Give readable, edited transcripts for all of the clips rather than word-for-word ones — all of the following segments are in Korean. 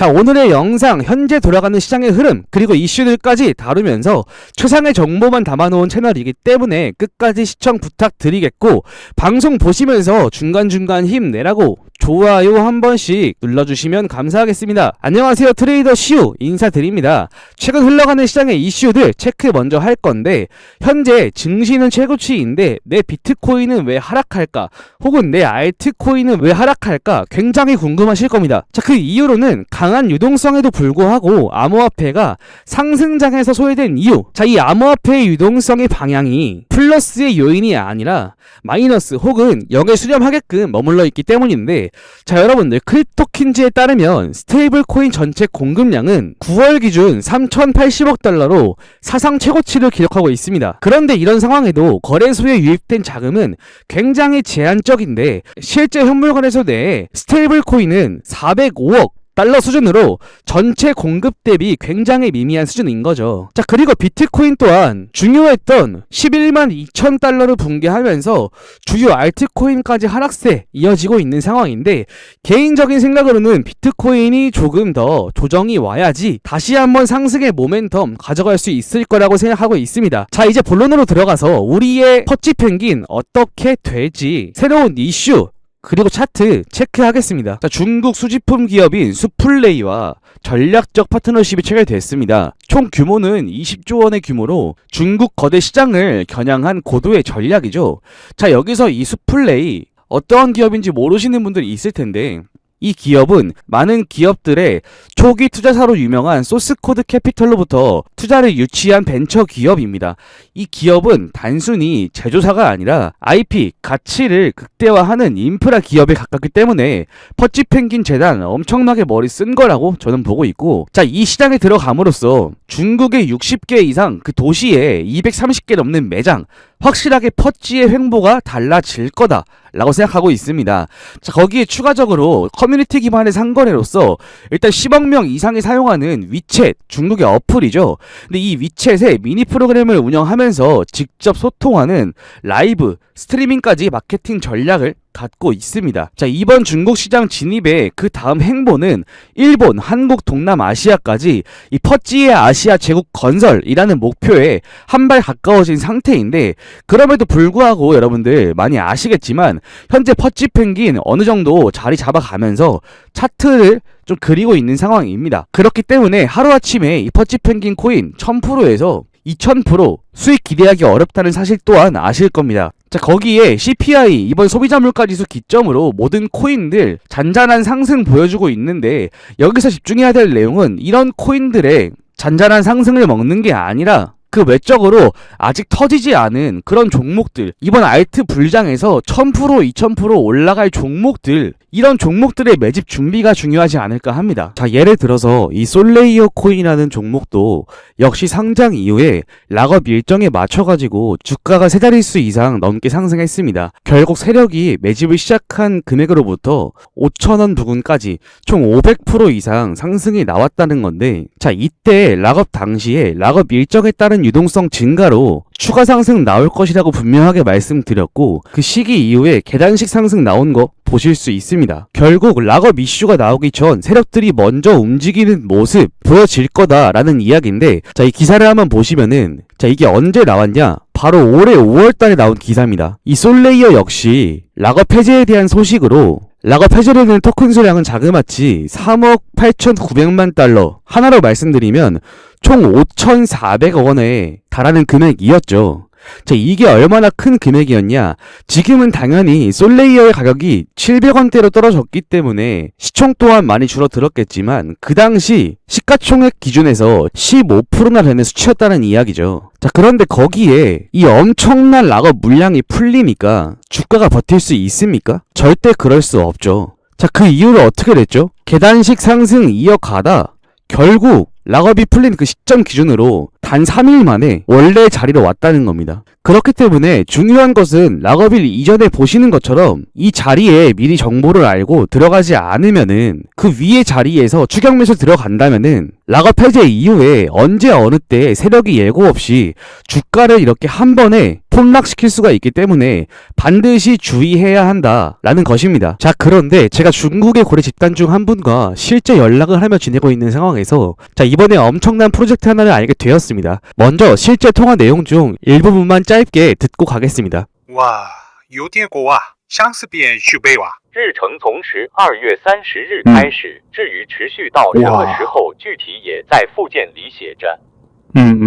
자, 오늘의 영상 현재 돌아가는 시장의 흐름 그리고 이슈들까지 다루면서 최상의 정보만 담아놓은 채널이기 때문에 끝까지 시청 부탁드리겠고, 방송 보시면서 중간중간 힘내라고 좋아요 한 번씩 눌러주시면 감사하겠습니다. 안녕하세요, 트레이더 시우 인사드립니다. 최근 흘러가는 시장의 이슈들 체크 먼저 할 건데, 현재 증시는 최고치인데 내 비트코인은 왜 하락할까, 혹은 내 알트코인은 왜 하락할까 굉장히 궁금하실 겁니다. 자, 그 이유로는 강한 유동성에도 불구하고 암호화폐가 상승장에서 소외된 이유. 자, 이 암호화폐의 유동성의 방향이 플러스의 요인이 아니라 마이너스 혹은 0에 수렴하게끔 머물러 있기 때문인데, 자, 여러분들, 크립토킨즈에 따르면 스테이블 코인 전체 공급량은 9월 기준 3,080억 달러로 사상 최고치를 기록하고 있습니다. 그런데 이런 상황에도 거래소에 유입된 자금은 굉장히 제한적인데, 실제 현물 거래소 내에 스테이블 코인은 405억 달러 수준으로 전체 공급 대비 굉장히 미미한 수준인 거죠. 자, 그리고 비트코인 또한 중요했던 11만 2천 달러를 붕괴하면서 주요 알트코인까지 하락세 이어지고 있는 상황인데, 개인적인 생각으로는 비트코인이 조금 더 조정이 와야지 다시 한번 상승의 모멘텀 가져갈 수 있을 거라고 생각하고 있습니다. 자, 이제 본론으로 들어가서 우리의 퍼치 펭귄 어떻게 될지 새로운 이슈 그리고 차트 체크하겠습니다. 자, 중국 수집품 기업인 수플레이와 전략적 파트너십이 체결됐습니다. 총 규모는 20조 원의 규모로 중국 거대 시장을 겨냥한 고도의 전략이죠. 자, 여기서 이 수플레이 어떠한 기업인지 모르시는 분들이 있을 텐데, 이 기업은 많은 기업들의 초기 투자사로 유명한 소스코드 캐피털로부터 투자를 유치한 벤처 기업입니다. 이 기업은 단순히 제조사가 아니라 IP, 가치를 극대화하는 인프라 기업에 가깝기 때문에 퍼치 펭귄 재단 엄청나게 머리 쓴 거라고 저는 보고 있고, 자, 이 시장에 들어감으로써 중국의 60개 이상 그 도시에 230개 넘는 매장, 확실하게 퍼치의 횡보가 달라질 거다 라고 생각하고 있습니다. 자, 거기에 추가적으로 커뮤니티 기반의 상거래로서 일단 10억 명 이상이 사용하는 위챗, 중국의 어플이죠. 근데 이 위챗에 미니 프로그램을 운영하면서 직접 소통하는 라이브, 스트리밍까지 마케팅 전략을 갖고 있습니다. 자, 이번 중국 시장 진입의 그 다음 행보는 일본, 한국, 동남아시아까지 이 퍼찌의 아시아 제국 건설이라는 목표에 한 발 가까워진 상태인데, 그럼에도 불구하고 여러분들 많이 아시겠지만 현재 퍼치 펭귄 어느 정도 자리 잡아가면서 차트를 좀 그리고 있는 상황입니다. 그렇기 때문에 하루아침에 이 퍼치 펭귄 코인 1000%에서 2000% 수익 기대하기 어렵다는 사실 또한 아실 겁니다. 자, 거기에 CPI 이번 소비자 물가지수 기점으로 모든 코인들 잔잔한 상승 보여주고 있는데, 여기서 집중해야 될 내용은 이런 코인들의 잔잔한 상승을 먹는 게 아니라 그 외적으로 아직 터지지 않은 그런 종목들, 이번 알트 불장에서 1000%, 2000% 올라갈 종목들, 이런 종목들의 매집 준비가 중요하지 않을까 합니다. 자, 예를 들어서 이 솔레이어 코인이라는 종목도 역시 상장 이후에 락업 일정에 맞춰가지고 주가가 세 자릿수 이상 넘게 상승했습니다. 결국 세력이 매집을 시작한 금액으로부터 5,000원 부근까지 총 500% 이상 상승이 나왔다는 건데, 자, 이때 락업 당시에 락업 일정에 따른 유동성 증가로 추가 상승 나올 것이라고 분명하게 말씀드렸고, 그 시기 이후에 계단식 상승 나온 거 보실 수 있습니다. 결국 락업 이슈가 나오기 전 세력들이 먼저 움직이는 모습 보여질 거다라는 이야기인데, 자, 이 기사를 한번 보시면은, 자, 이게 언제 나왔냐? 바로 올해 5월달에 나온 기사입니다. 이 솔레이어 역시 락업 해제에 대한 소식으로 락업 해제되는 토큰 수량은 자그마치 3억 8,900만 달러, 하나로 말씀드리면 총 5,400억 원에 달하는 금액이었죠. 자, 이게 얼마나 큰 금액이었냐? 지금은 당연히 솔레이어의 가격이 700원대로 떨어졌기 때문에 시총 또한 많이 줄어들었겠지만, 그 당시 시가총액 기준에서 15%나 되는 수치였다는 이야기죠. 자, 그런데 거기에 이 엄청난 락업 물량이 풀리니까 주가가 버틸 수 있습니까? 절대 그럴 수 없죠. 자, 그 이후로 어떻게 됐죠? 계단식 상승 이어가다 결국 락업이 풀린 그 시점 기준으로 단 3일 만에 원래 자리로 왔다는 겁니다. 그렇기 때문에 중요한 것은 락업일 이전에 보시는 것처럼 이 자리에 미리 정보를 알고 들어가지 않으면은, 그 위의 자리에서 추격 매수 들어간다면은 락업 해제 이후에 언제 어느 때 세력이 예고 없이 주가를 이렇게 한 번에 폭락시킬 수가 있기 때문에 반드시 주의해야 한다라는 것입니다. 자, 그런데 제가 중국의 고래 집단 중 한 분과 실제 연락을 하며 지내고 있는 상황에서 자, 이번에 엄청난 프로젝트 하나를 알게 되었습니다. 먼저 실제 통화 내용 중 일부분만 짧게 듣고 가겠습니다. 哇，有点过啊，想是边续备哇。 日程从12月30日开始，至于持续到什么时候，具体也在附件里写着。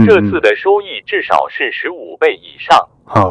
这次的收益至少是15倍以上。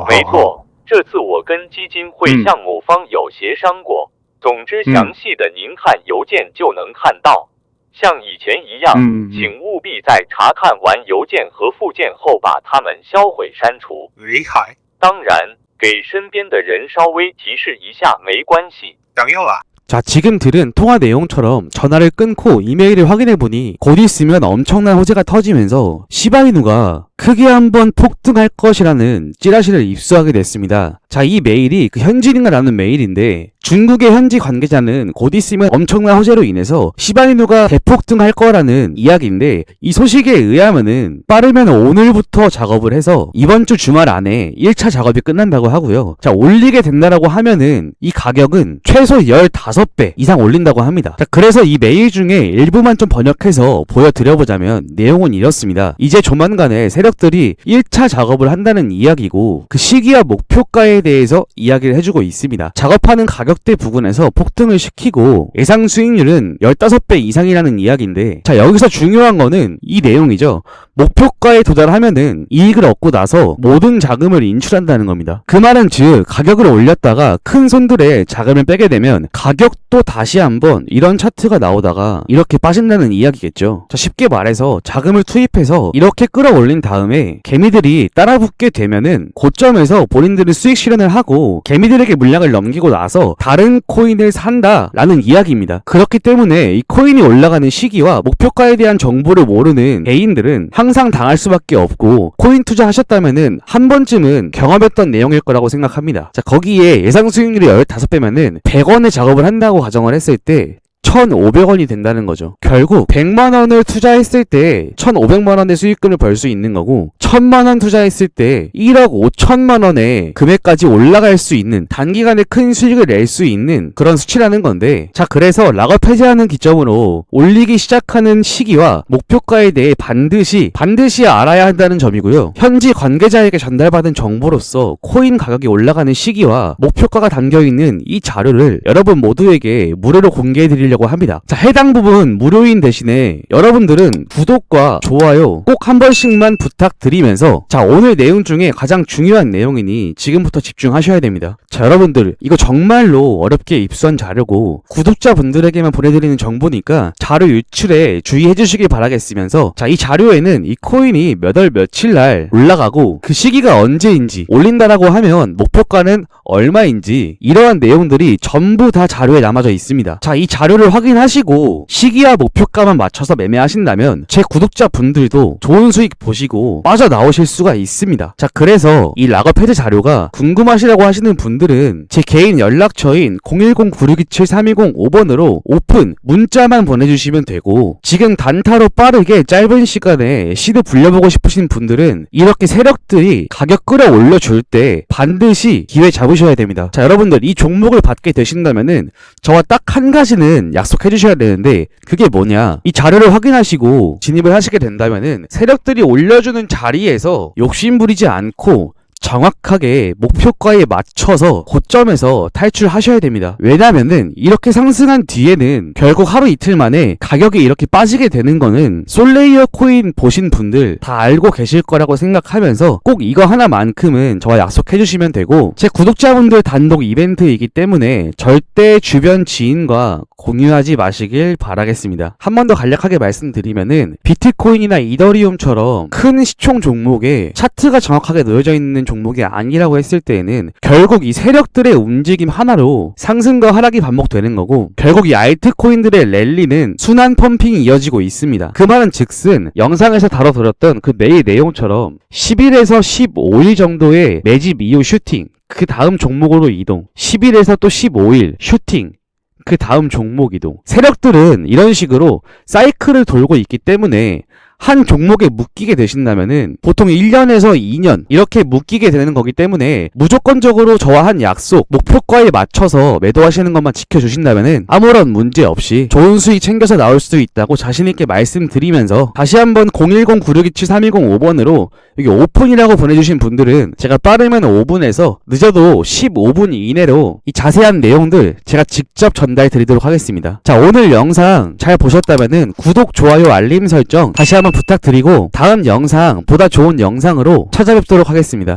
没错，这次我跟基金会项目方有协商过。总之，详细的您看邮件就能看到。像以前一样，请务必在查看完邮件和附件后把它们销毁删除。厉害，当然，给身边的人稍微提示一下没关系。 当然啦。 자, 지금 들은 통화 내용처럼 전화를 끊고 이메일을 확인해보니 곧 있으면 엄청난 호재가 터지면서 시바이누가 크게 한번 폭등할 것이라는 찌라시를 입수하게 됐습니다. 자, 이 메일이 그 현진인가라는 메일인데 중국의 현지 관계자는 곧 있으면 엄청난 호재로 인해서 시바이누가 대폭등할 거라는 이야기인데 이 소식에 의하면은 빠르면 오늘부터 작업을 해서 이번 주 주말 안에 1차 작업이 끝난다고 하고요. 자, 올리게 된다라고 하면은 이 가격은 최소 15배 이상 올린다고 합니다. 자, 그래서 이 메일 중에 일부만 좀 번역해서 보여드려보자면 내용은 이렇습니다. 이제 조만간에 세력들이 1차 작업을 한다는 이야기고 그 시기와 목표가에 대해서 이야기를 해주고 있습니다. 작업하는 가격대 부근에서 폭등을 시키고 예상 수익률은 15배 이상이라는 이야기인데 자, 여기서 중요한 거는 이 내용이죠. 목표가에 도달하면은 이익을 얻고 나서 모든 자금을 인출한다는 겁니다. 그 말은 즉 가격을 올렸다가 큰 손들의 자금을 빼게 되면 가격도 다시 한번 이런 차트가 나오다가 이렇게 빠진다는 이야기겠죠. 자, 쉽게 말해서 자금을 투입해서 이렇게 끌어올린 다음에 개미들이 따라붙게 되면은 고점에서 본인들은 수익 실현을 하고 개미들에게 물량을 넘기고 나서 다른 코인을 산다라는 이야기입니다. 그렇기 때문에 이 코인이 올라가는 시기와 목표가에 대한 정보를 모르는 개인들은 항상 당할 수밖에 없고 코인 투자하셨다면은 한 번쯤은 경험했던 내용일 거라고 생각합니다. 자, 거기에 예상 수익률이 15배면은 100원의 작업을 한다고 가정을 했을 때 1,500원이 된다는 거죠. 결국 100만원을 투자했을 때 1,500만원의 수익금을 벌 수 있는 거고 1,000만원 투자했을 때 1억 5천만원의 금액까지 올라갈 수 있는 단기간에 큰 수익을 낼 수 있는 그런 수치라는 건데 자, 그래서 락업 해제하는 기점으로 올리기 시작하는 시기와 목표가에 대해 반드시 알아야 한다는 점이고요. 현지 관계자에게 전달받은 정보로서 코인 가격이 올라가는 시기와 목표가가 담겨있는 이 자료를 여러분 모두에게 무료로 공개해드리려고 합니다. 자, 해당 부분 무료인 대신에 여러분들은 구독과 좋아요 꼭 한 번씩만 부탁드리면서 자, 오늘 내용 중에 가장 중요한 내용이니 지금부터 집중하셔야 됩니다. 자, 여러분들 이거 정말로 어렵게 입수한 자료고 구독자분들에게만 보내드리는 정보니까 자료 유출에 주의해 주시길 바라겠으면서 자, 이 자료에는 이 코인이 몇 월 며칠 날 올라가고 그 시기가 언제인지 올린다라고 하면 목표가는 얼마인지 이러한 내용들이 전부 다 자료에 남아져 있습니다. 자, 이 자료를 확인하시고 시기와 목표가만 맞춰서 매매하신다면 제 구독자분들도 좋은 수익 보시고 빠져나오실 수가 있습니다. 자, 그래서 이 락업 해제 자료가 궁금하시다고 하시는 분들은 제 개인 연락처인 010-9627-3205번으로 오픈 문자만 보내주시면 되고 지금 단타로 빠르게 짧은 시간에 시드 불려보고 싶으신 분들은 이렇게 세력들이 가격 끌어올려줄 때 반드시 기회 잡으셔야 됩니다. 자, 여러분들 이 종목을 받게 되신다면은 저와 딱 한 가지는 약속해 주셔야 되는데 그게 뭐냐, 이 자료를 확인하시고 진입을 하시게 된다면은 세력들이 올려주는 자리에서 욕심 부리지 않고 정확하게 목표가에 맞춰서 고점에서 탈출하셔야 됩니다. 왜냐면은 이렇게 상승한 뒤에는 결국 하루 이틀 만에 가격이 이렇게 빠지게 되는 거는 솔레이어 코인 보신 분들 다 알고 계실 거라고 생각하면서 꼭 이거 하나만큼은 저와 약속해 주시면 되고 제 구독자분들 단독 이벤트이기 때문에 절대 주변 지인과 공유하지 마시길 바라겠습니다. 한 번 더 간략하게 말씀드리면은 비트코인이나 이더리움처럼 큰 시총 종목에 차트가 정확하게 놓여져 있는 종목이 아니라고 했을 때에는 결국 이 세력들의 움직임 하나로 상승과 하락이 반복되는 거고 결국 이 알트코인들의 랠리는 순환 펌핑이 이어지고 있습니다. 그 말은 즉슨 영상에서 다뤄드렸던 그 메일 내용처럼 10일에서 15일 정도의 매집 이후 슈팅, 그 다음 종목으로 이동, 10일에서 또 15일 슈팅, 그 다음 종목 이동. 세력들은 이런 식으로 사이클을 돌고 있기 때문에 한 종목에 묶이게 되신다면은 보통 1년에서 2년 이렇게 묶이게 되는 거기 때문에 무조건적으로 저와 한 약속, 목표가에 맞춰서 매도하시는 것만 지켜주신다면은 아무런 문제 없이 좋은 수익 챙겨서 나올 수 있다고 자신있게 말씀드리면서 다시 한번 010-9627-3105번으로 여기 오픈이라고 보내주신 분들은 제가 빠르면 5분에서 늦어도 15분 이내로 이 자세한 내용들 제가 직접 전달 드리도록 하겠습니다. 자, 오늘 영상 잘 보셨다면은 구독, 좋아요, 알림 설정 다시 한번 부탁드리고 다음 영상 보다 좋은 영상으로 찾아뵙도록 하겠습니다.